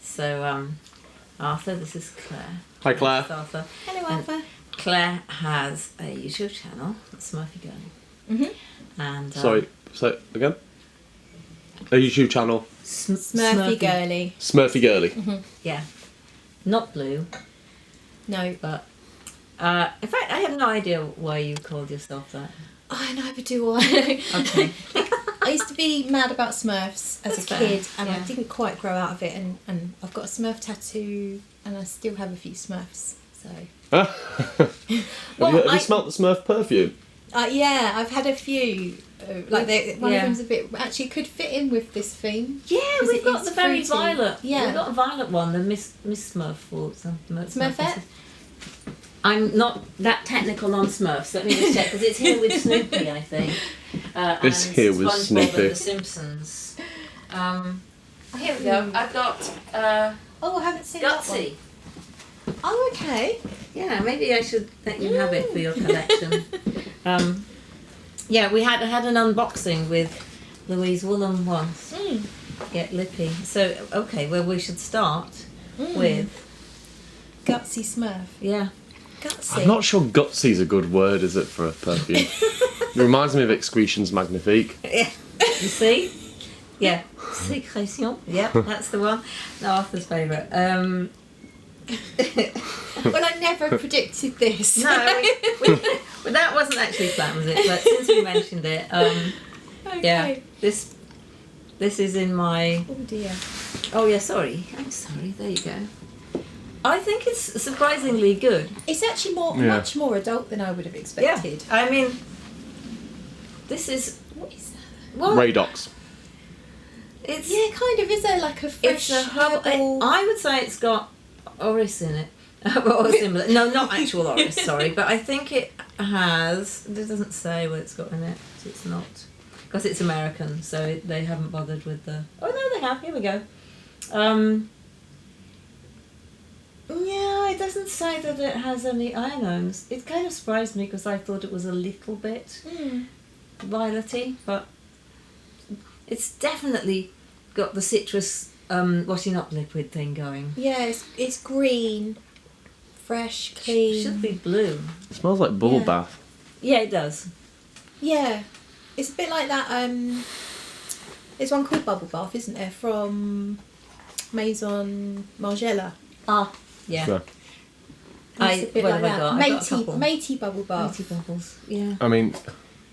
So, Arthur, this is Claire. Hi, Claire. That's Arthur. Hello, And Arthur. Claire has a YouTube channel, Smurfy Girl. And Sorry, say it again. A YouTube channel. Smurfy girly. Smurfy Girly. Yeah. Not blue, No. but... in fact, I have no idea why you called yourself that. I neither do I. Okay. I used to be mad about Smurfs as That's a fair, kid, and I yeah. didn't quite grow out of it. And I've got a Smurf tattoo, and I still have a few Smurfs. So have Well, you smelt the Smurf perfume? yeah, I've had a few. One Yeah. of them's a bit actually could fit in with this theme. Yeah, 'Cause we've it got is the very fruity. violet. Yeah. We've got a violet one, the Miss Smurf or something. Smurfette? I'm not that technical on Smurfs. Let me just check because it's here with Snoopy, I think. It's and here with SpongeBob Snoopy. and The Simpsons. Here we go. I've got Oh, I haven't seen that Gutsy. one. Oh, okay. Yeah, maybe I should let you have it for your collection. Yeah, we had an unboxing with Louise Woolham once. Get lippy. So okay, well we should start with Gutsy Smurf. yeah. Gutsy. I'm not sure Gutsy's a good word, is it, for a perfume? It reminds me of Excretions Magnifique. Yeah. You see? Yeah. Sécrétion. Yeah, that's the one. No, Arthur's favourite. Well, I never predicted this. No, well, that wasn't actually planned, was it? But since we mentioned it, Okay. yeah, this is in my. Oh dear. Oh yeah, sorry. I'm sorry. There you go. I think it's surprisingly good. It's actually Yeah. much more adult than I would have Yeah. expected. I mean, this is What is that? well. Radox. It's Yeah, kind of. Is there like a fresh it's a herbal? I would say it's got orris in it. Or similar. No, not actual orris. Sorry, but I think it has. It doesn't say what it's got in it. So it's not because it's American, so they haven't bothered with the. Oh no, they have. Here we go. Yeah, it doesn't say that it has any ionones. It kind of surprised me because I thought it was a little bit violety, but it's definitely got the citrus washing up liquid thing going. Yeah, it's green, fresh, clean. Should be blue. It smells like bubble Yeah. bath. Yeah, it does. Yeah, it's a bit like that. There's one called Bubble Bath, isn't there, from Maison Margiela? Ah, yeah. So, It's a bit what like have I that. got? I got a couple. Matey Bubble Bath. Matey Bubbles. Yeah. I mean,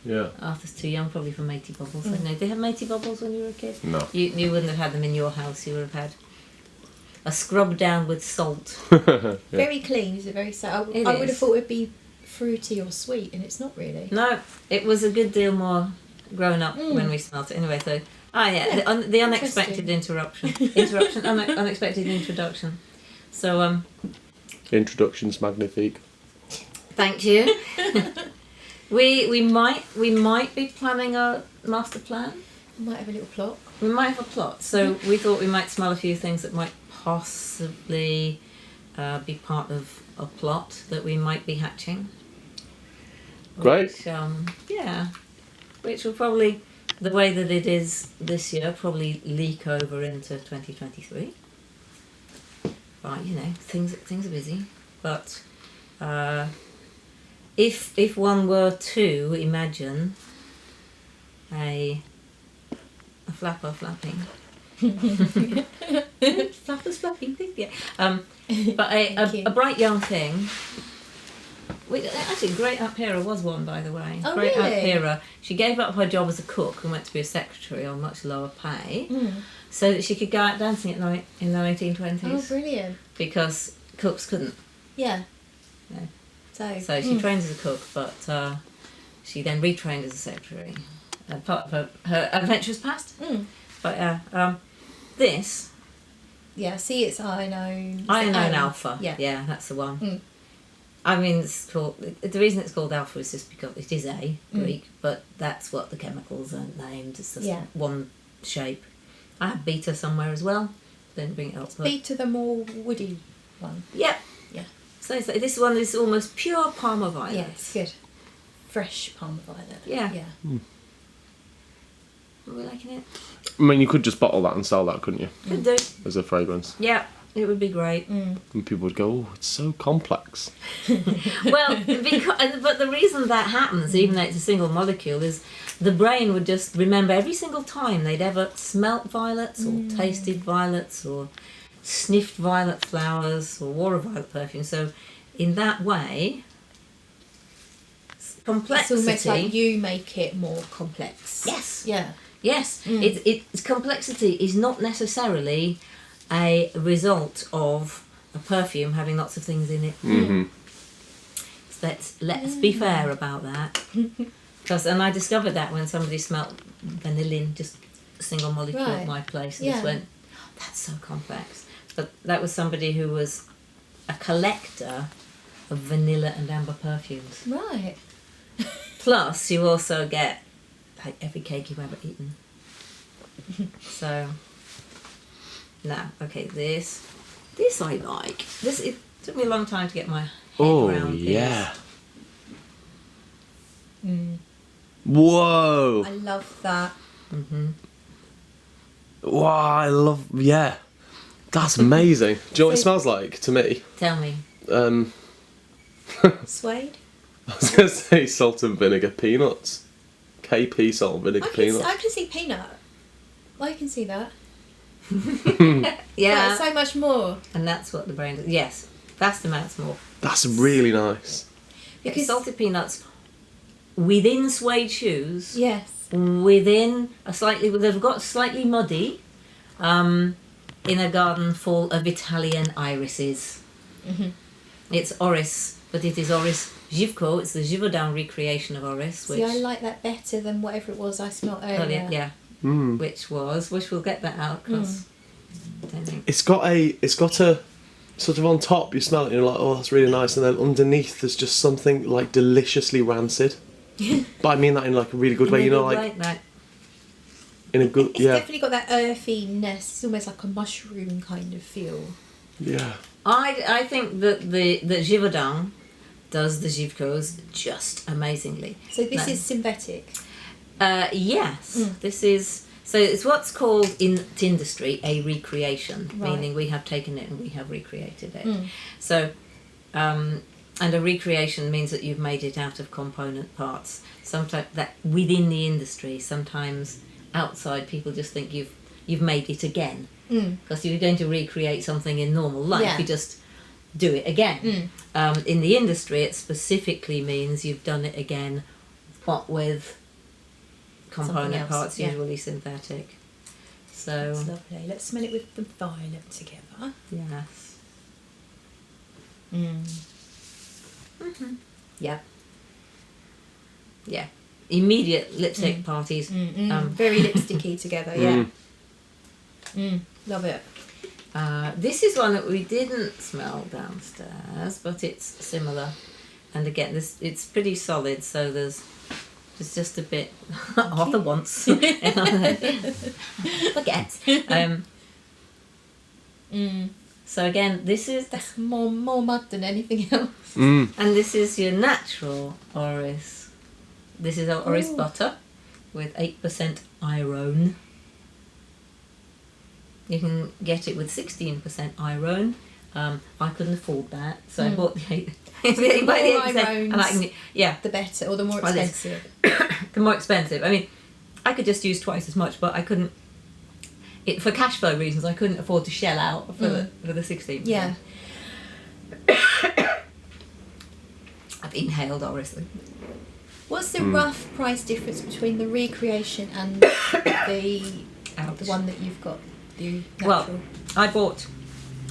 yeah. Arthur's too young probably for Matey Bubbles. I don't know. Did they have Matey Bubbles when you were a kid? No. You wouldn't have had them in your house. You would have had a scrub down with salt. Yeah. Very clean. Is it very sour? It I would have is. thought it'd be fruity or sweet, and it's not really. No, it was a good deal more grown up when we smelt it. Anyway, so Yeah, the unexpected unexpected introduction. So Introductions Magnifique. thank you. we might be planning a master plan. Might have a little plot. We might have a plot. So we thought we might smell a few things that might possibly be part of a plot that we might be hatching. Great. Which, yeah. Which will probably, the way that it is this year, probably leak over into 2023. Right, you know, things are busy. But if one were to imagine a flapper flapping. Flappers flapping, yeah. But Thank you. a bright young thing. Actually, Great Aunt Pera was one, by the way. Oh, Great Aunt really? Pera. She gave up her job as a cook and went to be a secretary on much lower pay, so that she could go out dancing at night in the 1920s. Oh, brilliant. Because cooks couldn't. Yeah. No. So she trained as a cook, but she then retrained as a secretary. Part of her adventurous past. But this yeah, see, it's Iron Alpha. Yeah. Yeah, that's the one. I mean, it's called. The reason it's called Alpha is just because it is Greek, but that's what the chemicals are named. It's just one shape. I have beta somewhere as well. Didn't bring it elsewhere. Beta, the more woody one. Yep. Yeah. So this one is almost pure Parma violet. Yeah, it's good. Fresh palm violet. Yeah. Yeah. Are we liking it? I mean, you could just bottle that and sell that, couldn't you? Could do. As a fragrance. Yeah, it would be great. And people would go, oh, it's so complex. Well, but the reason that happens, even though it's a single molecule, is the brain would just remember every single time they'd ever smelt violets or tasted violets or sniffed violet flowers or wore a violet perfume. So in that way, complexity... It's almost like you make it more complex. Yes. Yeah. Yes. It's complexity is not necessarily a result of a perfume having lots of things in it. So let's be fair about that. And I discovered that when somebody smelt vanillin, just a single molecule at my place, and just went, oh, that's so complex. But that was somebody who was a collector of vanilla and amber perfumes. Right. Plus, you also get like every cake you've ever eaten. So, now, okay, this I like. It took me a long time to get my head around this. Yeah. Whoa. I love that. Wow, I love... Yeah. That's amazing. Do you know what it smells like to me? Tell me. Suede? I was going to say salt and vinegar peanuts. KP salt and vinegar peanuts. I can see peanut. I can see that. Yeah. But so much more. And that's what the brain does. Yes, vast amounts more. That's really nice. Because salted peanuts within suede shoes. Yes. Within they've got slightly muddy, in a garden full of Italian irises. It's Oris, but it is Oris Givco. It's the Givaudan recreation of Oris. Which, see, I like that better than whatever it was I smelled earlier. Yeah. Which we'll get that out because I don't think It's got a sort of on top you smell it and you're like, oh, that's really nice, and then underneath there's just something like deliciously rancid. But I mean that in like a really good way, you know, like that. in a good It's definitely got that earthiness. It's almost like a mushroom kind of feel. Yeah. I think that the Givaudan does the Givcos just amazingly. So this is synthetic. Yes, this is. So it's what's called in industry a recreation, meaning we have taken it and we have recreated it. So, and a recreation means that you've made it out of component parts. Sometimes that within the industry, sometimes outside people just think you've made it again, because you're going to recreate something in normal life, you just do it again. In the industry, it specifically means you've done it again, but with component parts, usually synthetic. So that's lovely. Let's smell it with the violet together. Yes. Yeah. Yeah. Immediate lipstick parties. Very lipsticky together. Yeah. Love it. This is one that we didn't smell downstairs, but it's similar. And again, it's pretty solid, so there's just a bit Arthur wants. Forget. So again, that's more mud than anything else. And this is your natural Oris. This is our Oris butter with 8% iron. You can get it with 16% iron. I couldn't afford that, so I bought the 8%. The more irons, the better, or the more expensive. The more expensive. I mean, I could just use twice as much, but I couldn't. For cash flow reasons, I couldn't afford to shell out for the 16%. Yeah. I've inhaled, obviously. What's the rough price difference between the recreation and the one that you've got? The natural? Well, I bought.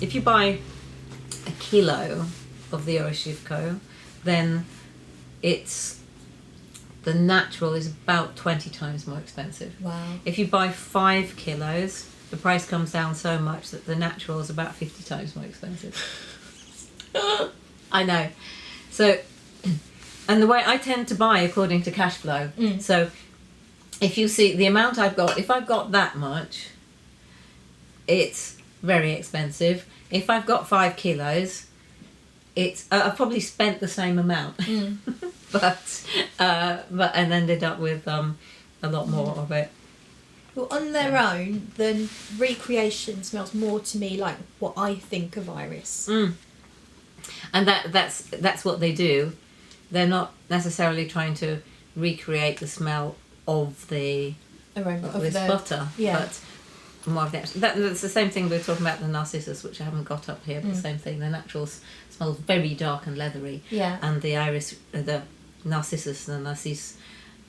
If you buy a kilo of the Orishivko, then the natural is about 20 times more expensive. Wow. If you buy 5 kilos, the price comes down so much that the natural is about 50 times more expensive. I know. So, and the way I tend to buy according to cash flow. So, if you see the amount I've got, if I've got that much, it's very expensive. If I've got 5 kilos, I've probably spent the same amount, but and ended up with a lot more of it. Well, on their own, the recreation smells more to me like what I think of iris. And that's what they do. They're not necessarily trying to recreate the smell of the Aroma of this the butter, yeah. but more of the that's the same thing we were talking about the narcissus, which I haven't got up here, but the same thing. The natural smells very dark and leathery, Yeah. and the iris, the narcissus,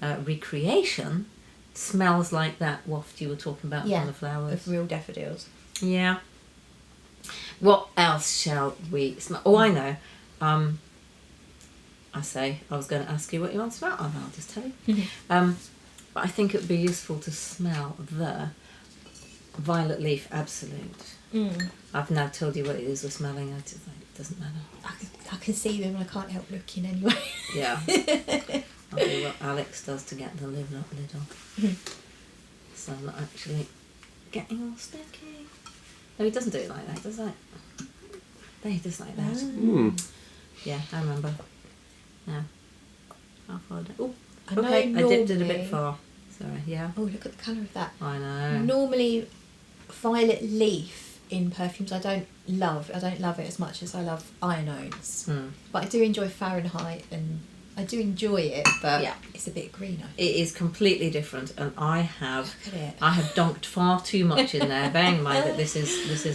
recreation smells like that waft you were talking about from the flowers. Of real daffodils. Yeah. What else shall we smell? Oh, I know. I was going to ask you what you want to smell. Oh, no, I'll just tell you. But I think it would be useful to smell the violet leaf absolute. I've now told you what it is we're smelling. I just think it doesn't matter. I can see them and I can't help looking anyway. Yeah. I'll do what Alex does to get the lid off. So I'm not actually getting all sticky. No, he doesn't do it like that, does that? No, he does like that. Yeah, I remember. Yeah. I'll follow it. Oh, okay, I dipped it a bit far. Sorry, yeah. Oh, look at the colour of that. I know. Normally, violet leaf in perfumes I don't love it as much as I love ionones. But I do enjoy Fahrenheit and I do enjoy it, but it's a bit greener. It is completely different, and I have Look at it. I have donked far too much in there. Bearing in mind that this is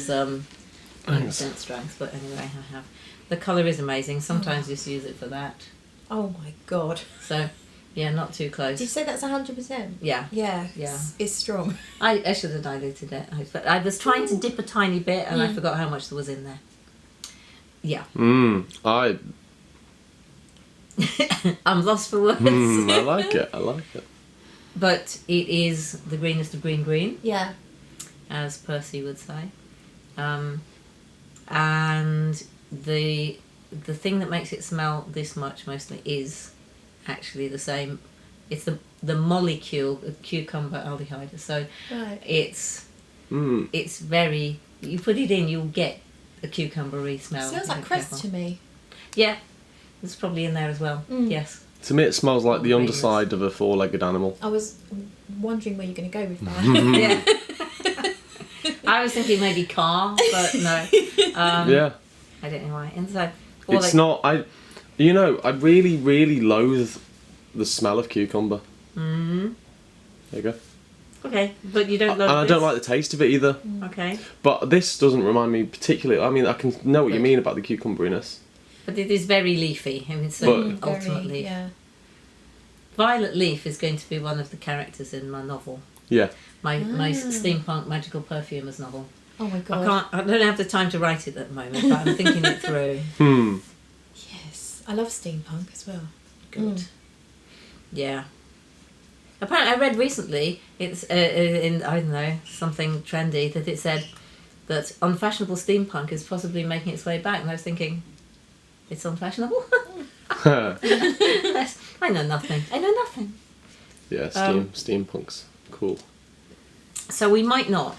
100% strength, but anyway, I have. The colour is amazing. Sometimes just use it for that. Oh my god. So, yeah, not too close. Did you say that's 100%? Yeah. Yeah. Yeah. It's strong. I should have diluted it. I was trying to dip a tiny bit, and I forgot how much there was in there. Yeah. I'm lost for words. I like it. But it is the greenest of green, Yeah. as Percy would say. And the thing that makes it smell this much mostly is actually the same. It's the molecule of cucumber aldehyde. So it's very. You put it in, you'll get a cucumbery smell. Smells like cress to me. Yeah, it's probably in there as well. Yes. To me, it smells like the underside of a four-legged animal. I was wondering where you're going to go with that. Yeah. I was thinking maybe car, but no. Yeah. I don't know why. Inside. It's not. I really, really loathe the smell of cucumber. There you go. Okay, but you don't love And I this? don't like the taste of it either. Okay. But this doesn't remind me particularly. I mean, I can know what you mean about the cucumberiness. But it is very leafy. I mean, so ultimately. Yeah. Violet Leaf is going to be one of the characters in my novel. Yeah. My steampunk magical perfumers novel. Oh my god. I don't have the time to write it at the moment, but I'm thinking it through. Yes. I love steampunk as well. Good. Yeah. Apparently, I read recently, it's in, I don't know, something trendy, that it said that unfashionable steampunk is possibly making its way back, and I was thinking, it's unfashionable? I know nothing. Yeah, steampunk's cool. So we might not.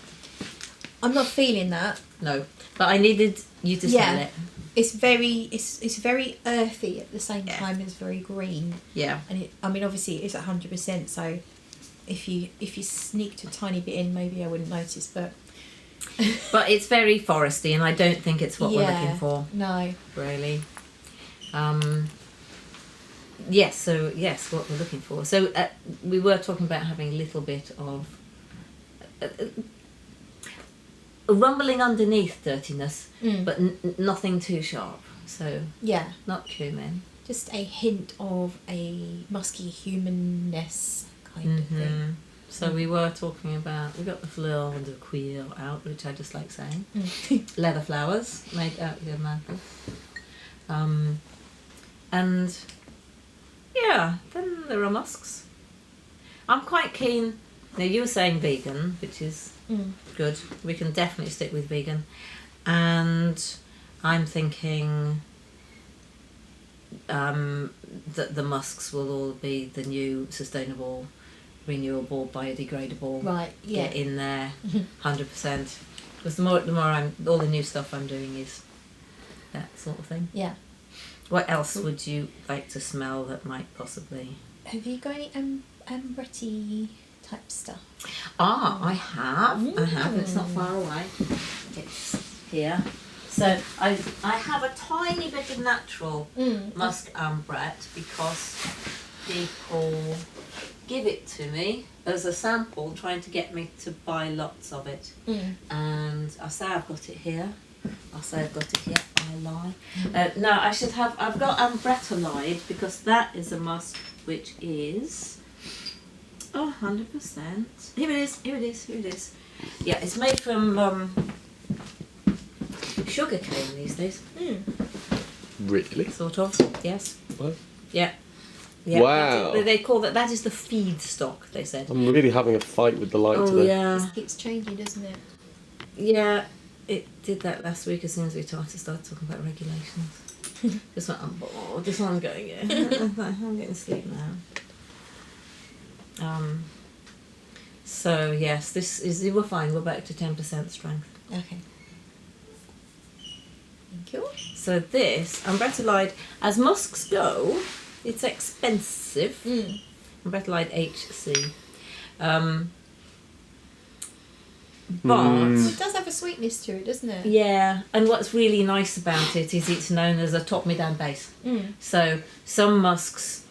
I'm not feeling that. No. But I needed you to smell it. It's very earthy at the same time as very green. Yeah. And obviously it is 100%, so if you sneaked a tiny bit in, maybe I wouldn't notice, but But it's very foresty, and I don't think it's what we're looking for. No. Really. Yes, what we're looking for. So we were talking about having a little bit of rumbling underneath dirtiness, but nothing too sharp. So not cumin. Just a hint of a musky humanness kind of thing. So we were talking about, we got the fleur de cuir out, which I just like saying. Leather flowers made out of mantle. And yeah, then there are musks. I'm quite keen. Now you were saying vegan, which is good. We can definitely stick with vegan. And I'm thinking that the musks will all be the new sustainable, renewable, biodegradable. Right. Yeah. Get in there, 100%. Because the more all the new stuff I'm doing is that sort of thing. Yeah. What else would you like to smell that might possibly? Have you got any ambretti type stuff. I have. It's not far away. It's here. So I have a tiny bit of natural musk ambrette because people give it to me as a sample, trying to get me to buy lots of it. And I say I've got it here. I say I've got it here. I lie. No, I've got Ambretolide because that is a musk which is 100%. Here it is. Yeah, it's made from sugar cane these days. Really? Sort of, yes. What? Yeah. Wow. They call that is the feedstock, they said. I'm really having a fight with the light today. Yeah. It keeps changing, doesn't it? Yeah, it did that last week as soon as we started talking about regulations. Just went, I'm bored, this one's going in. I'm getting sleep now. So yes, we're fine, we're back to 10% strength. Okay. Thank you. So this, Ambretolide, as musks go, it's expensive. Ambretolide HC. But It does have a sweetness to it, doesn't it? yeah, and what's really nice about it is it's known as a top-me-down base. So some musks,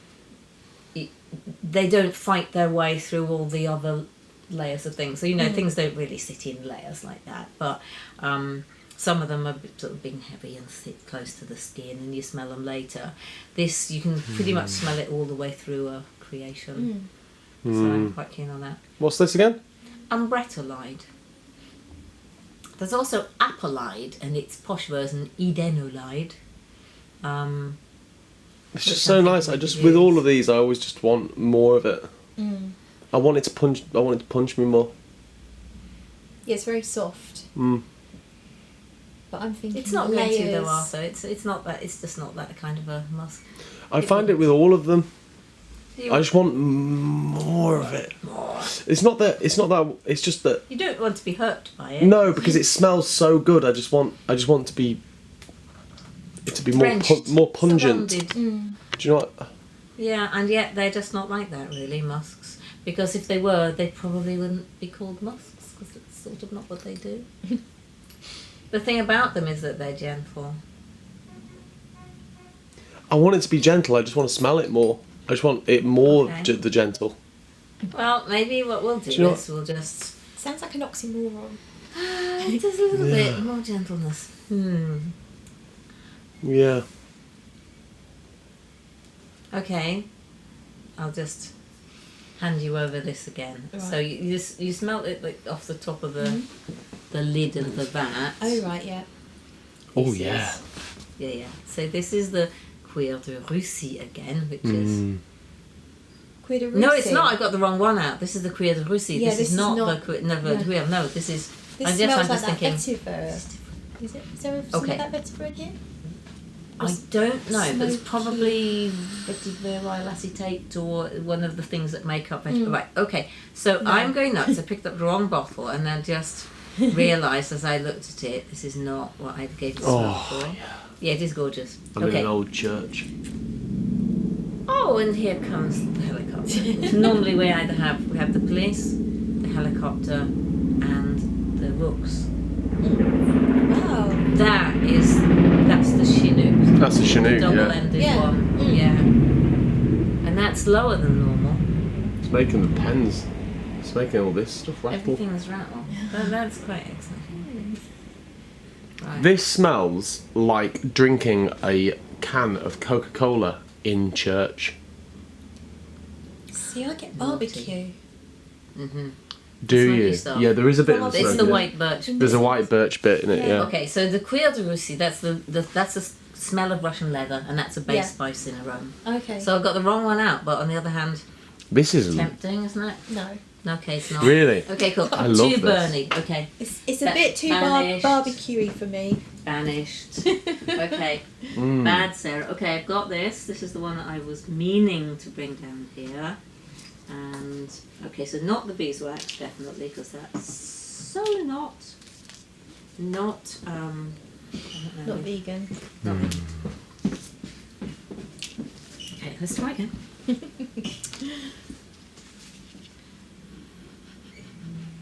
they don't fight their way through all the other layers of things. So things don't really sit in layers like that. But some of them are sort of being heavy and sit close to the skin, and you smell them later. This you can pretty much smell it all the way through a creation. So I'm quite keen on that. What's this again? Ambretolide. There's also Apolide, and its posh version, Edenolide. It's just so nice. With all of these, I always just want more of it. I want it to punch me more. Yeah, it's very soft. But I'm thinking It's not layers. meant to though, Arthur. It's not that. It's just not that kind of a musk. I find it with all of them. I just want more of it. It's not that. It's just that. You don't want to be hurt by it. No, because it smells so good. I just want to be. It to be more pungent. Surrounded. Do you know what? Yeah, and yet they're just not like that really, musks. Because if they were, they probably wouldn't be called musks because it's sort of not what they do. The thing about them is that they're gentle. I want it to be gentle. I just want to smell it more. I just want it more Okay. the gentle. Well, maybe what we'll do is we'll just. Sounds like an oxymoron. Just a little bit more gentleness. Yeah. Okay, I'll just hand you over this again. Right. So you smell it like off the top of the lid of the vat. Oh right, yeah. Oh This yeah. is- yeah. So this is the Cuir de Russie again, which is. Cuir de No, it's Russie. not. I got the wrong one out. This is the Cuir de Russie. Yeah, this is not the Cuir. No, yeah. no, this is. This I'm smells just like that thinking. vetiver. Is there some Okay. of that vetiver in here? I don't know, but it's Smoky. probably vetiver acetate or one of the things that make up vetiver. Right, okay. So I'm going nuts. I picked up the wrong bottle and then just realised as I looked at it, this is not what I gave it smell for. Yeah, it is gorgeous. I'm in an old church. Oh, and here comes the helicopter. Normally we have the police, the helicopter, and the rooks. Wow. That's the Chinook. That's a Chinook, Double-ended Yeah. one. Yeah. And that's lower than normal. It's making the pens. It's making all this stuff rattle. Everything's rattle. That's quite exciting. Right. This smells like drinking a can of Coca-Cola in church. See, I get barbecue. Do Smoky you? stuff. Yeah, there is a bit of Well, the It's smoke. the yeah. white birch. There's a white birch bit in it, yeah. Okay, so the Cuir de Russie, that's that's the smell of Russian leather, and that's a base Yeah. spice in a rum. Okay. So I've got the wrong one out, but on the other hand, This is tempting, isn't it? no. Okay, it's not. really. Okay, cool. I love Too this. burny. Okay, It's a That's bit too banished. barbecue-y for me. banished. Okay, bad Sarah. Okay, I've got this. This is the one that I was meaning to bring down here. And, okay, so not the beeswax, definitely, because that's so not, I don't know. Not vegan. Not vegan. Okay, let's try again.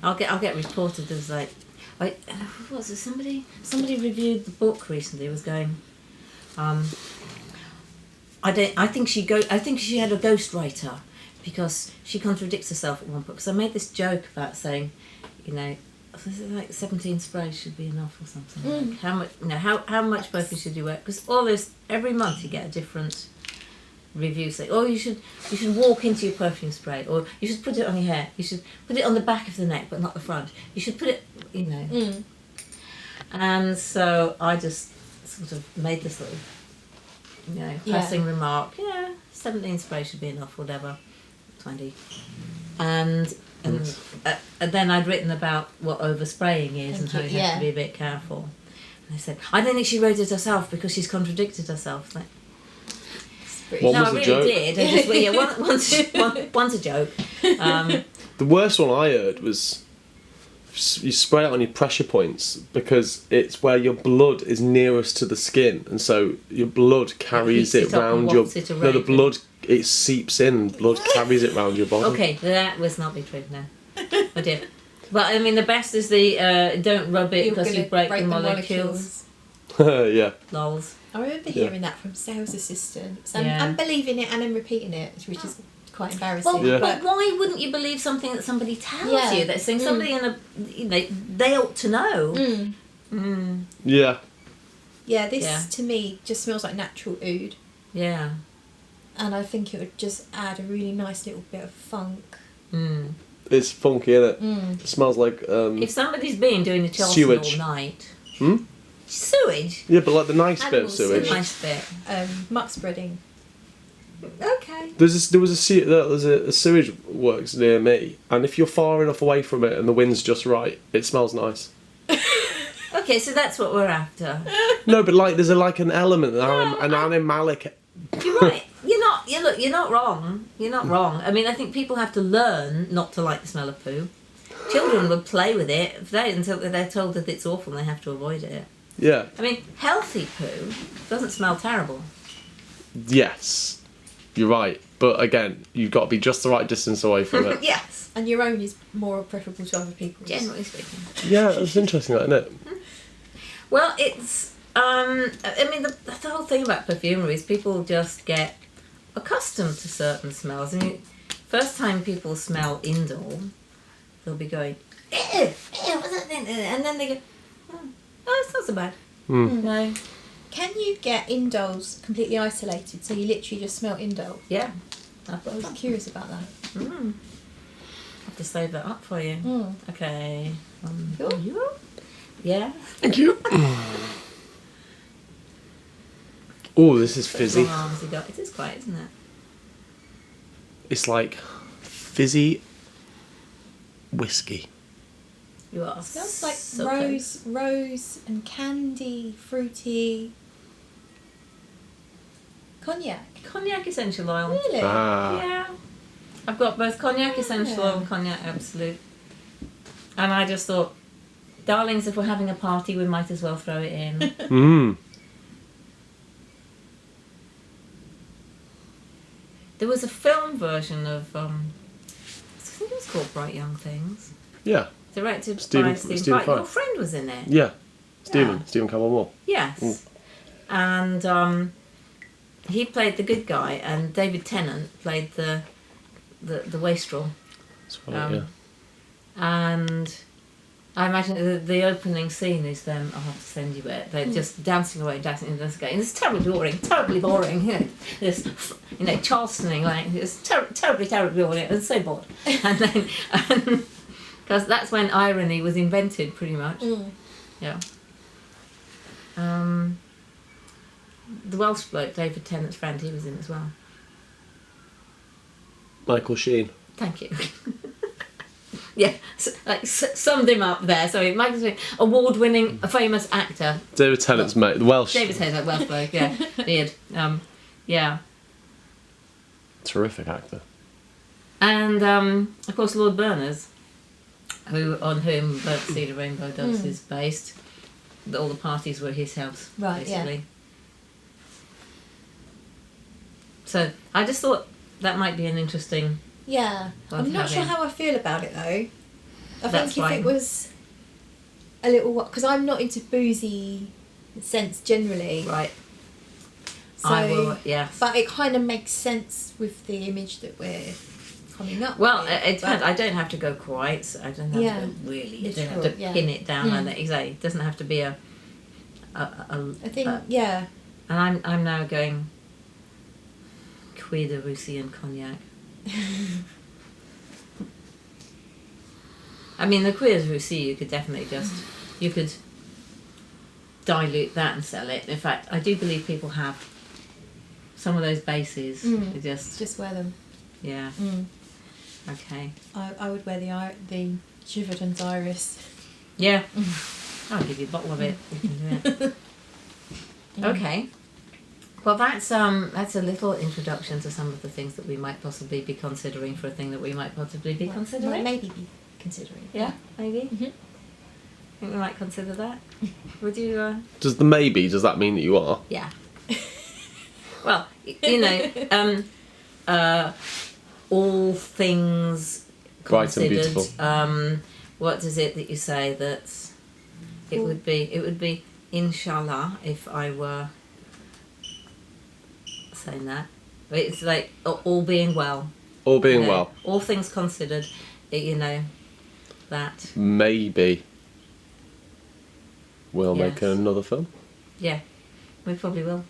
I'll get reported as like, what was it? Somebody reviewed the book recently. Was going, I think she had a ghostwriter because she contradicts herself at one point. Because I made this joke about saying, like 17 sprays should be enough or something. Like how much, how much perfume should you wear? Because every month you get a different review saying, oh, you should walk into your perfume spray, or you should put it on your hair, you should put it on the back of the neck but not the front, you should put it, and so I just sort of made this little passing remark, 17 sprays should be enough, whatever, 20, and then I'd written about what overspraying is and how you have to be a bit careful, and I said, I don't think she wrote it herself because she's contradicted herself. Like, One was I a really joke. did. I just, one's a joke. The worst one I heard was you spray it on your pressure points because it's where your blood is nearest to the skin, and so your blood carries it round your. No, the blood it seeps in. Blood carries it round your body. Okay, that was not be true. No, I did. But I mean, the best is the don't rub it because you break the molecules. Yeah. Lols. I remember hearing that from sales assistants and believing it and then repeating it, which is quite embarrassing. Well, but why wouldn't you believe something that somebody tells you? They're saying somebody they ought to know. Yeah. Yeah, this to me just smells like natural oud. Yeah. And I think it would just add a really nice little bit of funk. It's funky, isn't it? It smells like if somebody's been doing the Charleston sewage. all night. Sewage? Yeah, but like the nice bit of Animal sewage. Nice bit. Muck spreading. Okay. There was a sewage works near me, and if you're far enough away from it and the wind's just right, it smells nice. Okay, so that's what we're after. No, but like there's an element, an animalic. You're right. You're not wrong. You're not wrong. I mean, I think people have to learn not to like the smell of poo. Children would play with it until they're told that it's awful and they have to avoid it. Yeah. I mean, healthy poo doesn't smell terrible. Yes, you're right. But again, you've got to be just the right distance away from it. Yes. And your own is more preferable to other people's. Generally speaking. Yeah, that's interesting, isn't it? Well, it's. I mean, the whole thing about perfumery is people just get accustomed to certain smells. I mean, first time people smell Indol, they'll be going, ew, what's that thing? And then they go, oh, it's not so bad. No. Can you get Indols completely isolated so you literally just smell Indol? Yeah. I'm curious about that. I'll have to save that up for you. Okay. Cool. You? Yeah. Thank you. Oh, this is fizzy. Long arms you got. It is quite, isn't it? It's like fizzy whiskey. You are. It smells like so rose and candy, fruity. Cognac. Cognac essential oil. Really? Yeah. I've got both cognac essential oil and cognac absolute. And I just thought, darlings, if we're having a party, we might as well throw it in. There was a film version of, I think it was called Bright Young Things. Yeah. Directed by Stephen Stephen Fry. Fry. Your friend was in it. Yeah. Stephen Campbell Moore. Yes. And he played the good guy, and David Tennant played the wastrel. That's right, yeah. And I imagine the opening scene is them. I'll have to send you it. They're just dancing away, dancing again. It's terribly boring. This, Charlestoning, like it's terribly boring. It's so bored. And then, because that's when irony was invented, pretty much. Yeah. The Welsh bloke, David Tennant's friend, he was in as well. Michael Sheen. Thank you. Yeah, summed him up there. Sorry, Michael Sheen, award-winning, famous actor. David Tennant's mate, the Welsh. David Tennant, Welsh bloke, yeah. Weird. Yeah. Terrific actor. And, of course, Lord Berners, on whom Bert Cedar Rainbow Doves is based. All the parties were his house, basically. Yeah. So I just thought that might be an interesting. Yeah, I'm not sure how I feel about it though. I That's think if fine. it was a little, because I'm not into boozy scents generally. Right. So, I will, yes. But it kind of makes sense with the image that we're coming up Well, with. it depends. I don't have to go quite. I don't have Yeah. to really. I don't Literal, have to yeah. pin it down like Mm. that. Exactly. It doesn't have to be a. I think, And I'm now going. Cuir de Russie and cognac. I mean, the Cuir de Russie, you could definitely you could dilute that and sell it. In fact, I do believe people have some of those bases. They just wear them. yeah. Okay. I would wear the Givaudan's Iris. Yeah. I'll give you a bottle of it. You can do it. Okay. Well, that's a little introduction to some of the things that we might possibly be considering for a thing that we might possibly be considering. Maybe be considering. Yeah, maybe. Mhm. Think we might consider that. Would you? Does that mean that you are? Yeah. Well, all things Bright and considered. beautiful. What is it that you say that it would be? It would be inshallah if I were saying that. It's like all being well. All being well. All things considered, that. Maybe we'll make Yes. another film. Yeah, we probably will.